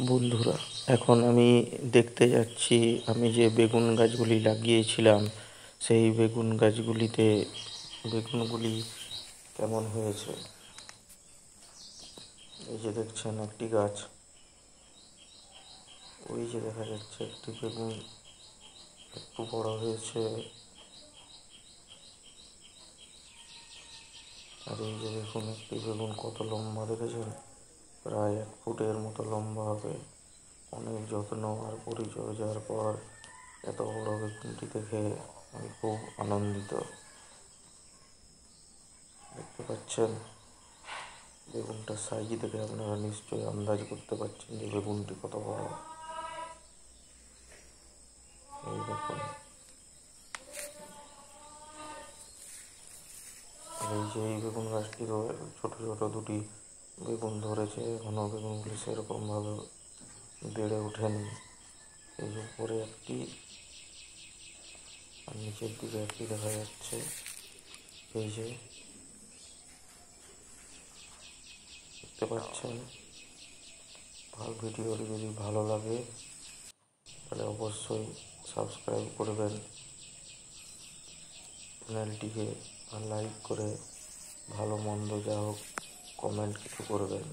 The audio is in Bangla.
বন্ধুরা, এখন আমি দেখতে যাচ্ছি আমি যে বেগুন গাছগুলি লাগিয়েছিলাম সেই বেগুন গাছগুলিতে বেগুনগুলি কেমন হয়েছে। এই যে দেখছেন একটি গাছ, ওই যে দেখা যাচ্ছে একটি বেগুন একটু বড় হয়েছে, আর এই যে দেখুন একটি বেগুন কত লম্বা দেখেছেন, প্রায় 1 ফুটের মতো লম্বা হবে। অনেক যত্ন আর পরিচর্যার পর এত বড় বেগুনটি দেখে আমি খুব আনন্দিত। দেখতে পাচ্ছেন বেগুনটার সাইজ দেখে আপনারা নিশ্চয়ই আন্দাজ করতে পারছেন যে বেগুনটি কত বড়। এই দেখুন, এই যে এই বেগুন গাছটিরও ছোট ছোট দুটি বেগুন ধরেছে, এখনো বেগুনগুলি সেরকমভাবে বেড়ে ওঠেনি। এই উপরে একটি আর নিচের দিকে একটি দেখা যাচ্ছে। এই যে দেখতে পাচ্ছেন। ভিডিওটি যদি ভালো লাগে তাহলে অবশ্যই সাবস্ক্রাইব করবেন চ্যানেলটিকে, আর লাইক করে ভালো মন্দ যা হোক কমেন্ট কিছু করবেন।